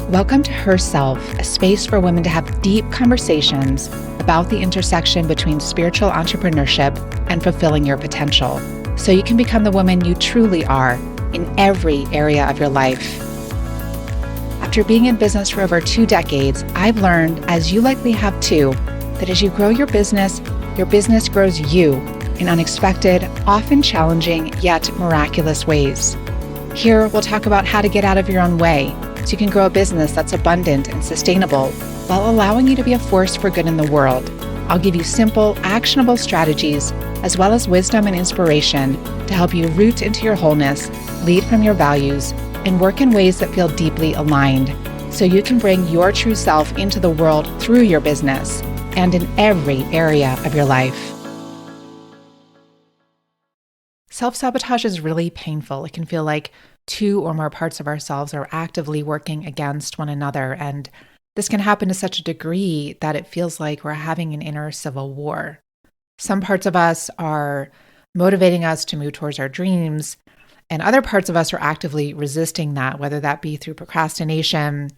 Welcome to Herself, a space for women to have deep conversations about the intersection between spiritual entrepreneurship and fulfilling your potential, so you can become the woman you truly are in every area of your life. After being in business for over 2 decades, I've learned, as you likely have too, that as you grow your business grows you in unexpected, often challenging, yet miraculous ways. Here, we'll talk about how to get out of your own way so you can grow a business that's abundant and sustainable while allowing you to be a force for good in the world. I'll give you simple, actionable strategies as well as wisdom and inspiration to help you root into your wholeness, lead from your values, and work in ways that feel deeply aligned so you can bring your true self into the world through your business and in every area of your life. Self-sabotage is really painful. It can feel like 2 or more parts of ourselves are actively working against one another. And this can happen to such a degree that it feels like we're having an inner civil war. Some parts of us are motivating us to move towards our dreams, and other parts of us are actively resisting that, whether that be through procrastination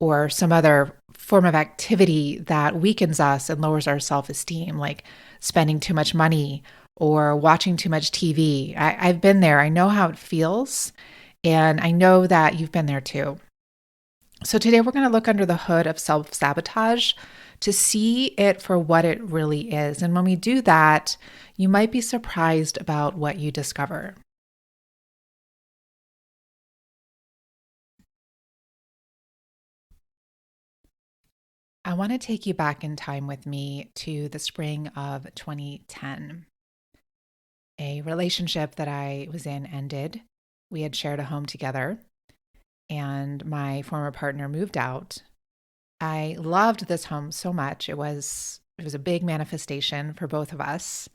or some other form of activity that weakens us and lowers our self-esteem, like spending too much money or watching too much TV. I've been there. I know how it feels. And I know that you've been there too. So today we're going to look under the hood of self-sabotage to see it for what it really is. And when we do that, you might be surprised about what you discover. I want to take you back in time with me to the spring of 2010. A relationship that I was in ended. We had shared a home together, and my former partner moved out. I loved this home so much. It was a big manifestation for both of us.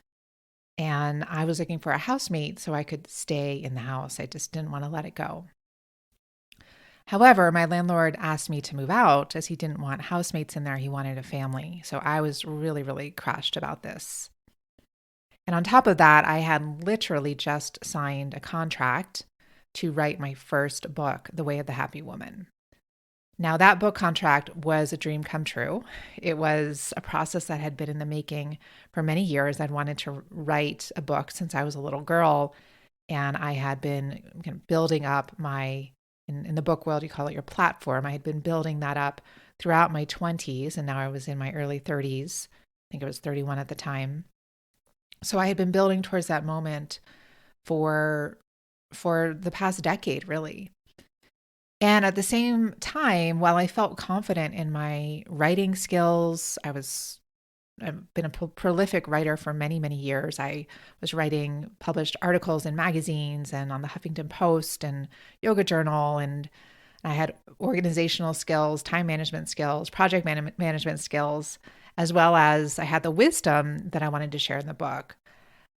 And I was looking for a housemate so I could stay in the house. I just didn't want to let it go. However, my landlord asked me to move out as he didn't want housemates in there. He wanted a family. So I was really, really crushed about this. And on top of that, I had literally just signed a contract to write my first book, The Way of the Happy Woman. Now, that book contract was a dream come true. It was a process that had been in the making for many years. I'd wanted to write a book since I was a little girl, and I had been kind of building up in the book world, you call it your platform. I had been building that up throughout my 20s, and now I was in my early 30s. I think I was 31 at the time. So I had been building towards that moment for the past decade, really. And at the same time, while I felt confident in my writing skills, I've been a prolific writer for many, many years. I was writing published articles in magazines and on the Huffington Post and Yoga Journal, and I had organizational skills, time management skills, project management skills, as well as I had the wisdom that I wanted to share in the book.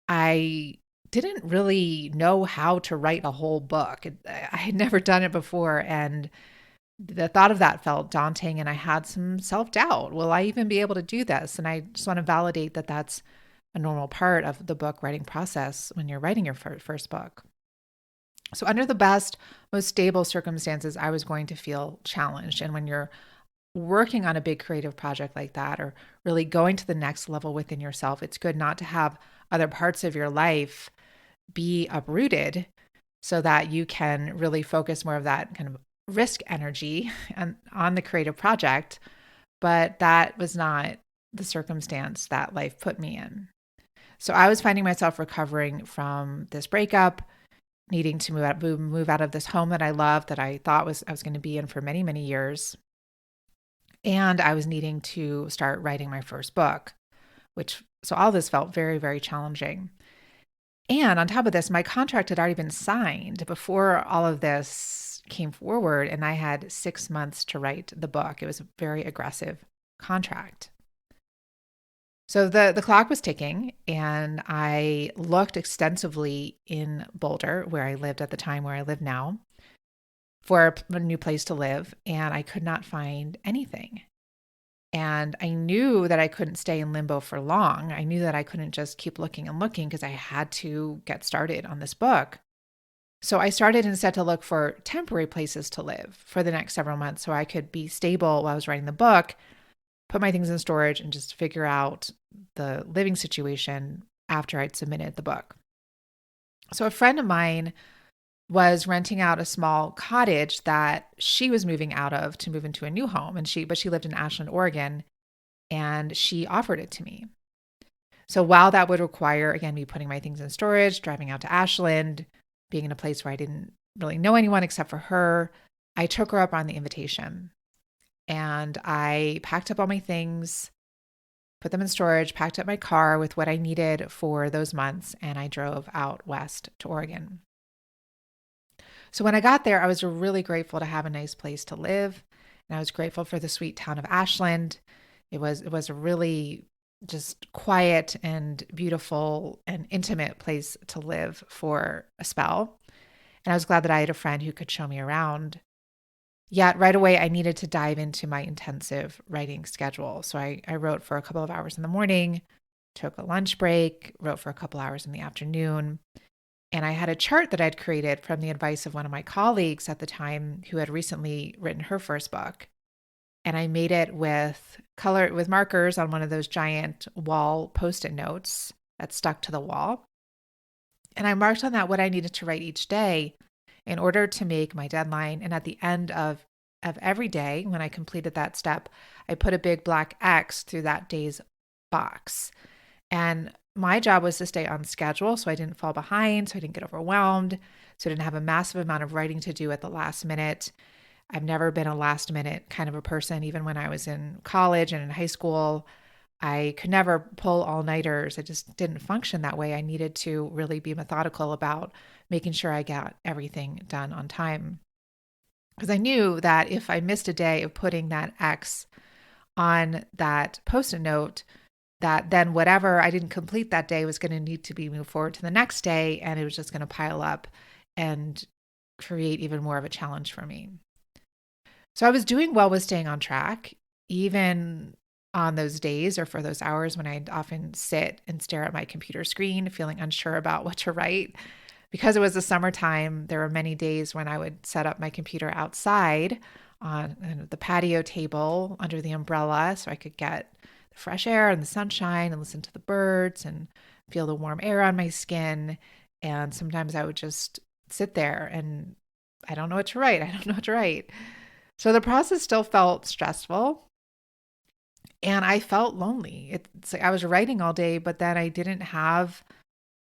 I didn't really know how to write a whole book. I had never done it before, and the thought of that felt daunting, and I had some self-doubt. Will I even be able to do this? And I just want to validate that that's a normal part of the book writing process when you're writing your first book. So under the best, most stable circumstances, I was going to feel challenged. And when you're working on a big creative project like that, or really going to the next level within yourself, it's good not to have other parts of your life be uprooted so that you can really focus more of that kind of risk energy on the creative project. But that was not the circumstance that life put me in. So I was finding myself recovering from this breakup, needing to move out of this home that I loved, that I thought I was going to be in for many, many years. And I was needing to start writing my first book, so all this felt very, very challenging. And on top of this, my contract had already been signed before all of this came forward, and I had 6 months to write the book. It was a very aggressive contract. So the clock was ticking, and I looked extensively in Boulder, where I lived at the time, where I live now, for a new place to live, and I could not find anything. And I knew that I couldn't stay in limbo for long. I knew that I couldn't just keep looking and looking because I had to get started on this book. So I started instead to look for temporary places to live for the next several months so I could be stable while I was writing the book, put my things in storage, and just figure out the living situation after I'd submitted the book. So a friend of mine was renting out a small cottage that she was moving out of to move into a new home, and she lived in Ashland, Oregon, and she offered it to me. So while that would require, again, me putting my things in storage, driving out to Ashland, being in a place where I didn't really know anyone except for her, I took her up on the invitation and I packed up all my things, put them in storage, packed up my car with what I needed for those months, and I drove out west to Oregon. So when I got there, I was really grateful to have a nice place to live, and I was grateful for the sweet town of Ashland. It was a really just quiet and beautiful and intimate place to live for a spell. And I was glad that I had a friend who could show me around. Yet right away, I needed to dive into my intensive writing schedule. So I wrote for a couple of hours in the morning, took a lunch break, wrote for a couple hours in the afternoon. And I had a chart that I'd created from the advice of one of my colleagues at the time who had recently written her first book. And I made it with markers on one of those giant wall post-it notes that stuck to the wall. And I marked on that what I needed to write each day in order to make my deadline. And at the end of every day, when I completed that step, I put a big black X through that day's box. And my job was to stay on schedule so I didn't fall behind, so I didn't get overwhelmed, so I didn't have a massive amount of writing to do at the last minute. I've never been a last minute kind of a person. Even when I was in college and in high school, I could never pull all-nighters. I just didn't function that way. I needed to really be methodical about making sure I got everything done on time. Because I knew that if I missed a day of putting that X on that post-it note, that then whatever I didn't complete that day was going to need to be moved forward to the next day, and it was just going to pile up and create even more of a challenge for me. So I was doing well with staying on track, even on those days or for those hours when I'd often sit and stare at my computer screen, feeling unsure about what to write. Because it was the summertime, there were many days when I would set up my computer outside on the patio table under the umbrella so I could get the fresh air and the sunshine and listen to the birds and feel the warm air on my skin. And sometimes I would just sit there and I don't know what to write. I don't know what to write. So the process still felt stressful and I felt lonely. It's like I was writing all day, but then I didn't have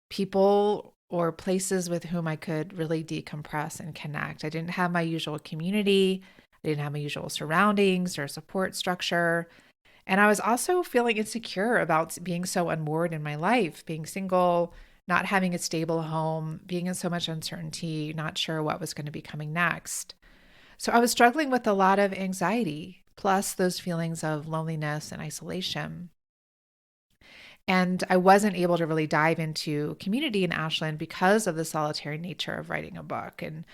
people or places with whom I could really decompress and connect. I didn't have my usual community. I didn't have my usual surroundings or support structure. And I was also feeling insecure about being so unmoored in my life, being single, not having a stable home, being in so much uncertainty, not sure what was going to be coming next. So I was struggling with a lot of anxiety, plus those feelings of loneliness and isolation. And I wasn't able to really dive into community in Ashland because of the solitary nature of writing a book and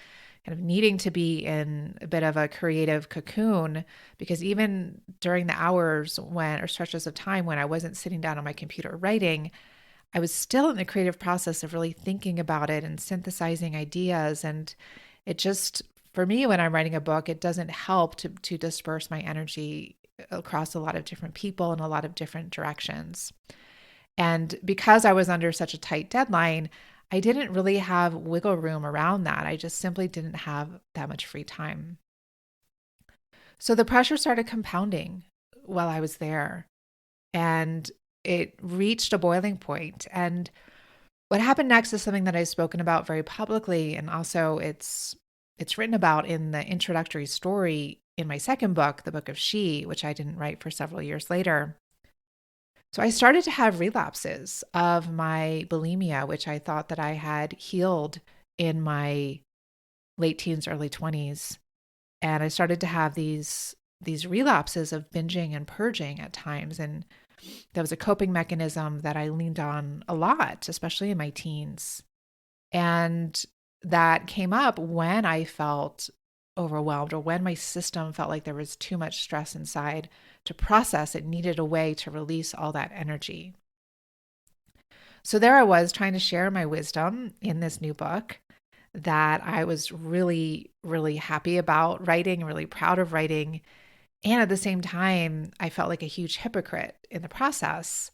kind of needing to be in a bit of a creative cocoon, because even during the hours when, or stretches of time when I wasn't sitting down on my computer writing, I was still in the creative process of really thinking about it and synthesizing ideas. And it just, for me, when I'm writing a book, it doesn't help to disperse my energy across a lot of different people in a lot of different directions. And because I was under such a tight deadline, I didn't really have wiggle room around that. I just simply didn't have that much free time. So the pressure started compounding while I was there, and it reached a boiling point. And what happened next is something that I've spoken about very publicly, and also it's written about in the introductory story in my second book, The Book of She, which I didn't write for several years later. So I started to have relapses of my bulimia, which I thought that I had healed in my late teens, early 20s. And I started to have these relapses of binging and purging at times. And that was a coping mechanism that I leaned on a lot, especially in my teens. And that came up when I felt overwhelmed or when my system felt like there was too much stress inside to process. It needed a way to release all that energy. So there I was trying to share my wisdom in this new book that I was really, really happy about writing, really proud of writing. And at the same time, I felt like a huge hypocrite in the process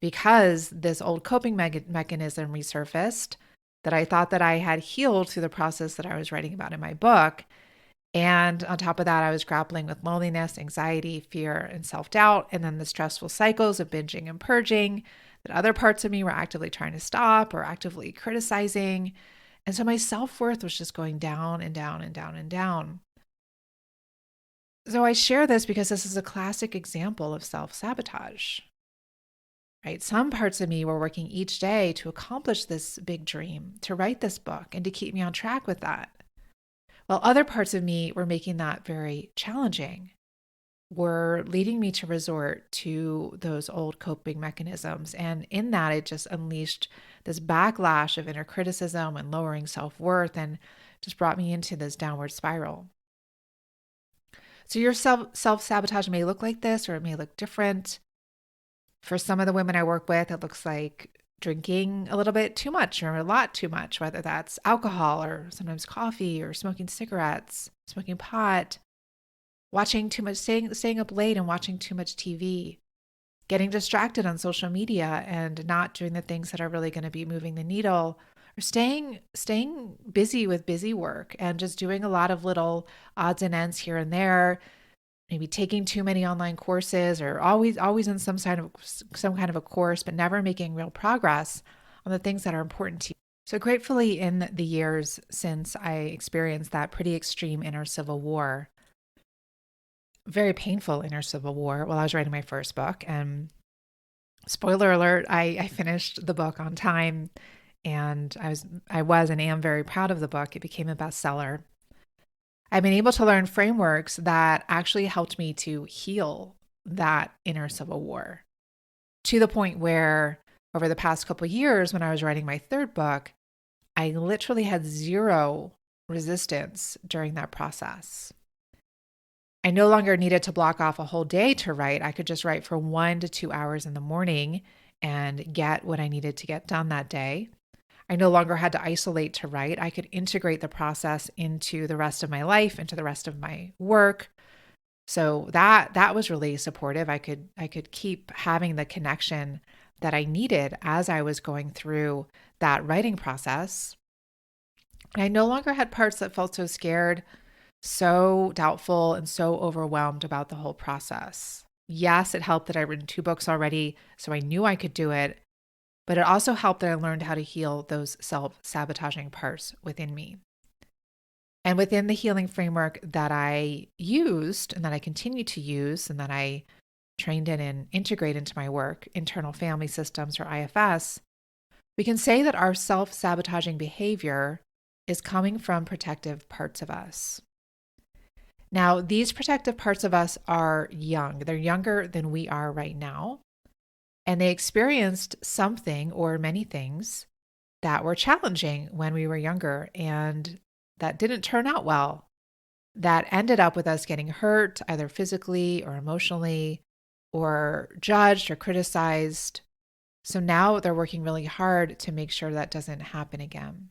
because this old coping mechanism resurfaced that I thought that I had healed through the process that I was writing about in my book. And on top of that, I was grappling with loneliness, anxiety, fear, and self doubt. And then the stressful cycles of binging and purging that other parts of me were actively trying to stop or actively criticizing. And so my self worth was just going down and down and down and down. So I share this because this is a classic example of self sabotage, right? Some parts of me were working each day to accomplish this big dream, to write this book, and to keep me on track with that. While other parts of me were making that very challenging, were leading me to resort to those old coping mechanisms. And in that, it just unleashed this backlash of inner criticism and lowering self worth and just brought me into this downward spiral. So your self-sabotage may look like this or it may look different. For some of the women I work with, it looks like drinking a little bit too much or a lot too much, whether that's alcohol or sometimes coffee or smoking cigarettes, smoking pot, watching too much, staying up late and watching too much TV, getting distracted on social media and not doing the things that are really going to be moving the needle, or staying busy with busy work and just doing a lot of little odds and ends here and there, maybe taking too many online courses or always in some kind of a course, but never making real progress on the things that are important to you. So gratefully, in the years since I experienced that pretty extreme inner civil war, very painful inner civil war while I was writing my first book, and spoiler alert, I finished the book on time, and I was and am very proud of the book. It became a bestseller. I've been able to learn frameworks that actually helped me to heal that inner civil war to the point where over the past couple of years, when I was writing my third book, I literally had zero resistance during that process. I no longer needed to block off a whole day to write. I could just write for 1 to 2 hours in the morning and get what I needed to get done that day. I no longer had to isolate to write. I could integrate the process into the rest of my life, into the rest of my work. So that was really supportive. I could keep having the connection that I needed as I was going through that writing process. And I no longer had parts that felt so scared, so doubtful, and so overwhelmed about the whole process. Yes, it helped that I'd written 2 books already, so I knew I could do it. But it also helped that I learned how to heal those self-sabotaging parts within me. And within the healing framework that I used and that I continue to use and that I trained in and integrate into my work, internal family systems or IFS, we can say that our self-sabotaging behavior is coming from protective parts of us. Now, these protective parts of us are young. They're younger than we are right now. And they experienced something or many things that were challenging when we were younger and that didn't turn out well, that ended up with us getting hurt, either physically or emotionally, or judged or criticized. So now they're working really hard to make sure that doesn't happen again.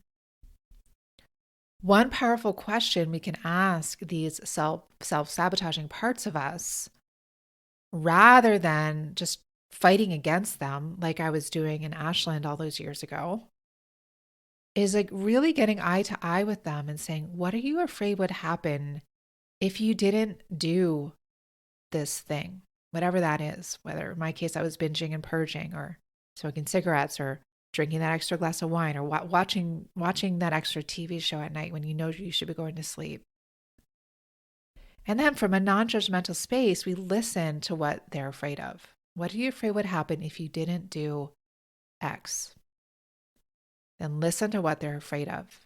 One powerful question we can ask these self-sabotaging parts of us, rather than just fighting against them like I was doing in Ashland all those years ago, is like really getting eye to eye with them and saying, what are you afraid would happen if you didn't do this thing, whatever that is? Whether in my case, I was binging and purging or smoking cigarettes or drinking that extra glass of wine or watching that extra TV show at night when you know you should be going to sleep. And then from a non-judgmental space, we listen to what they're afraid of. What are you afraid would happen if you didn't do X? Then listen to what they're afraid of.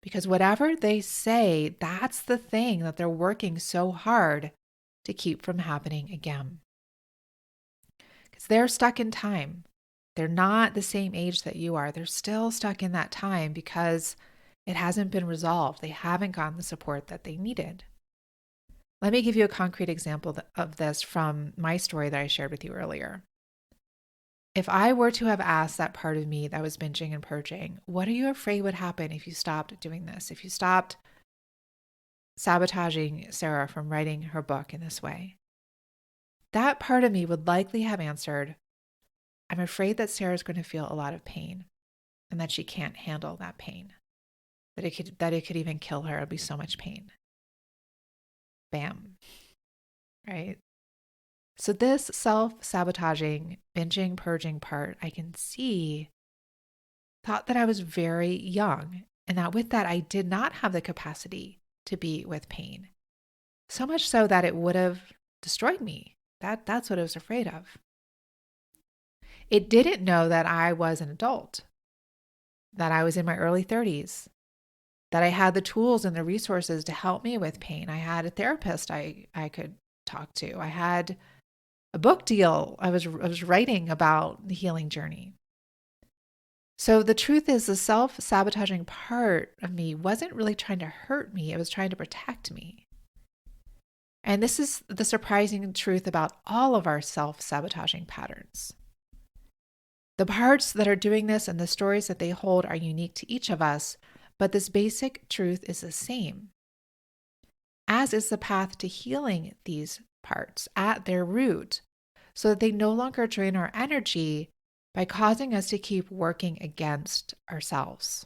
Because whatever they say, that's the thing that they're working so hard to keep from happening again. Because they're stuck in time. They're not the same age that you are. They're still stuck in that time because it hasn't been resolved. They haven't gotten the support that they needed. Let me give you a concrete example of this from my story that I shared with you earlier. If I were to have asked that part of me that was binging and purging, what are you afraid would happen if you stopped doing this? If you stopped sabotaging Sarah from writing her book in this way? That part of me would likely have answered, I'm afraid that Sarah's going to feel a lot of pain and that she can't handle that pain, that it could even kill her. It'd be so much pain. Bam. Right? So this self-sabotaging, binging, purging part, I can see, thought that I was very young and that with that, I did not have the capacity to be with pain. So much so that it would have destroyed me. That's what I was afraid of. It didn't know that I was an adult, that I was in my early 30s, that I had the tools and the resources to help me with pain. I had a therapist I could talk to. I had a book deal. I was writing about the healing journey. So the truth is, the self-sabotaging part of me wasn't really trying to hurt me. It was trying to protect me. And this is the surprising truth about all of our self-sabotaging patterns. The parts that are doing this and the stories that they hold are unique to each of us, but this basic truth is the same, as is the path to healing these parts at their root so that they no longer drain our energy by causing us to keep working against ourselves.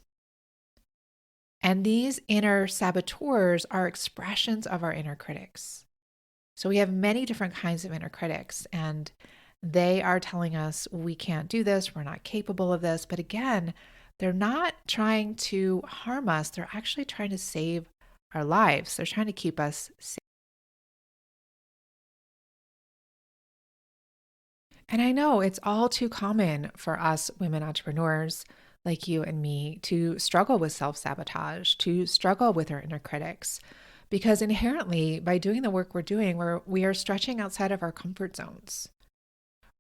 And these inner saboteurs are expressions of our inner critics. So we have many different kinds of inner critics, and they are telling us we can't do this, we're not capable of this. But again, they're not trying to harm us. They're actually trying to save our lives. They're trying to keep us safe. And I know it's all too common for us women entrepreneurs like you and me to struggle with self-sabotage, to struggle with our inner critics, because inherently by doing the work we're doing, we are stretching outside of our comfort zones.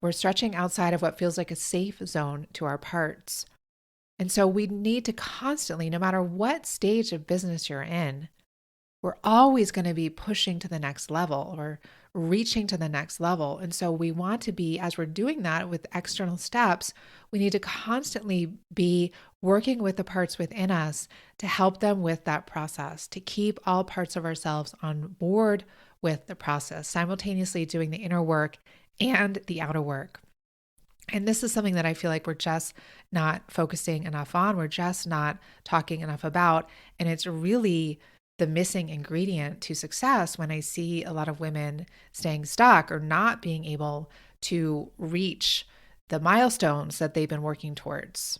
We're stretching outside of what feels like a safe zone to our parts. And so we need to constantly, no matter what stage of business you're in, we're always going to be pushing to the next level or reaching to the next level. And so we want to be, as we're doing that with external steps, we need to constantly be working with the parts within us to help them with that process, to keep all parts of ourselves on board with the process, simultaneously doing the inner work and the outer work. And this is something that I feel like we're just not focusing enough on. We're just not talking enough about. And it's really the missing ingredient to success when I see a lot of women staying stuck or not being able to reach the milestones that they've been working towards.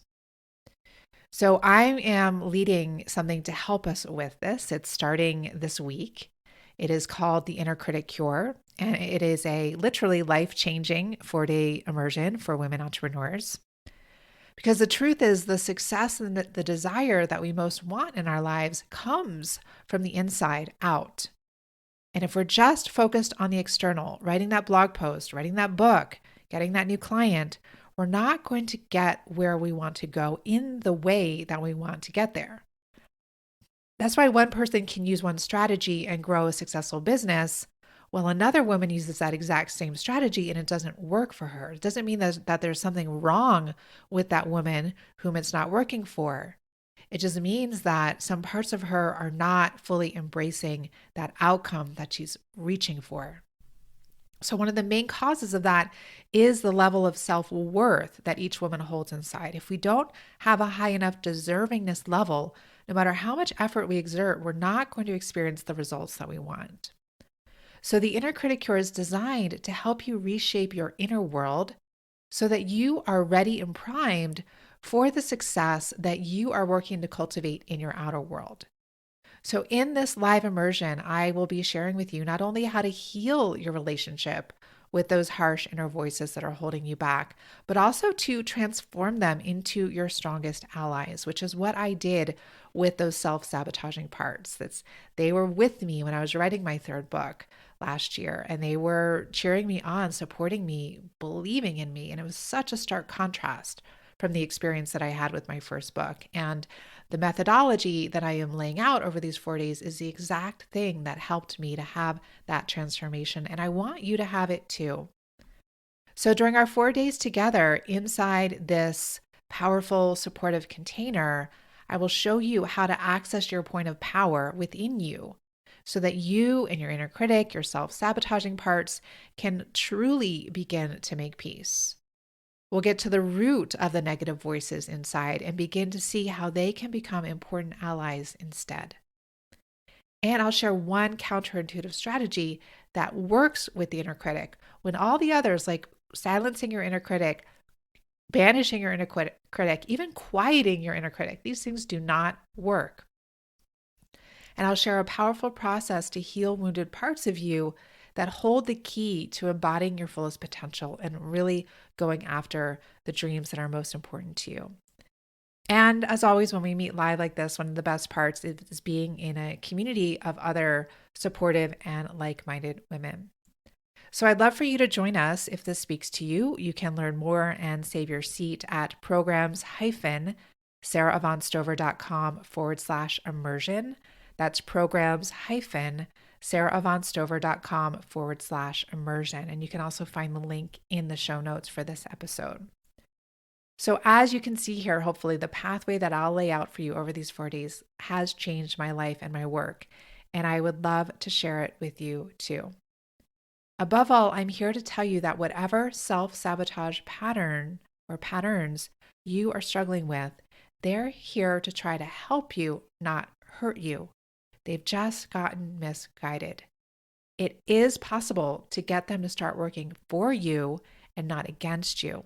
So I am leading something to help us with this. It's starting this week. It is called the Inner Critic Cure, and it is a literally life-changing 4-day immersion for women entrepreneurs. Because the truth is, the success and the desire that we most want in our lives comes from the inside out. And if we're just focused on the external, writing that blog post, writing that book, getting that new client, we're not going to get where we want to go in the way that we want to get there. That's why one person can use one strategy and grow a successful business, while another woman uses that exact same strategy and it doesn't work for her. It doesn't mean that there's something wrong with that woman whom it's not working for. It just means that some parts of her are not fully embracing that outcome that she's reaching for. So one of the main causes of that is the level of self-worth that each woman holds inside. If we don't have a high enough deservingness level, no matter how much effort we exert, we're not going to experience the results that we want. So the Inner Critic Cure is designed to help you reshape your inner world so that you are ready and primed for the success that you are working to cultivate in your outer world. So in this live immersion, I will be sharing with you not only how to heal your relationship with those harsh inner voices that are holding you back, but also to transform them into your strongest allies, which is what I did with those self-sabotaging parts. They were with me when I was writing my third book last year, and they were cheering me on, supporting me, believing in me. And it was such a stark contrast from the experience that I had with my first book. And the methodology that I am laying out over these 4 days is the exact thing that helped me to have that transformation. And I want you to have it too. So during our 4 days together inside this powerful, supportive container, I will show you how to access your point of power within you so that you and your inner critic, your self-sabotaging parts, can truly begin to make peace. We'll get to the root of the negative voices inside and begin to see how they can become important allies instead. And I'll share one counterintuitive strategy that works with the inner critic when all the others, like silencing your inner critic, banishing your inner critic, even quieting your inner critic, these things do not work. And I'll share a powerful process to heal wounded parts of you that hold the key to embodying your fullest potential and really going after the dreams that are most important to you. And as always, when we meet live like this, one of the best parts is being in a community of other supportive and like-minded women. So I'd love for you to join us if this speaks to you. You can learn more and save your seat at programs-sarahavaughnstover.com/immersion. That's programs-sarahavaughnstover.com/immersion. And you can also find the link in the show notes for this episode. So as you can see here, hopefully the pathway that I'll lay out for you over these 4 days has changed my life and my work, and I would love to share it with you too. Above all, I'm here to tell you that whatever self-sabotage pattern or patterns you are struggling with, they're here to try to help you, not hurt you. They've just gotten misguided. It is possible to get them to start working for you and not against you.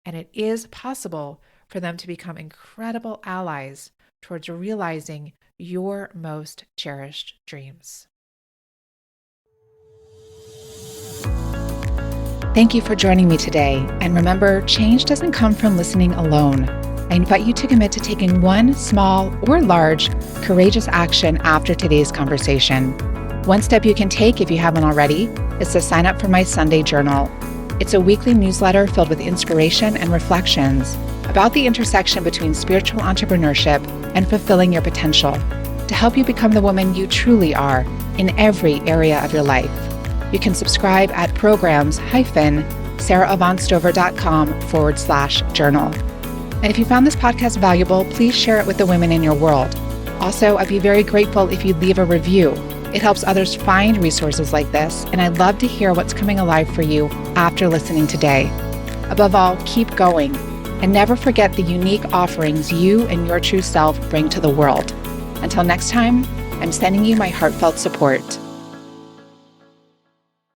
And it is possible for them to become incredible allies towards realizing your most cherished dreams. Thank you for joining me today. And remember, change doesn't come from listening alone. I invite you to commit to taking one small or large, courageous action after today's conversation. One step you can take if you haven't already is to sign up for my Sunday journal. It's a weekly newsletter filled with inspiration and reflections about the intersection between spiritual entrepreneurship and fulfilling your potential to help you become the woman you truly are in every area of your life. You can subscribe at programs-sarahavaughnstover.com/journal. And if you found this podcast valuable, please share it with the women in your world. Also, I'd be very grateful if you'd leave a review. It helps others find resources like this, and I'd love to hear what's coming alive for you after listening today. Above all, keep going, and never forget the unique offerings you and your true self bring to the world. Until next time, I'm sending you my heartfelt support.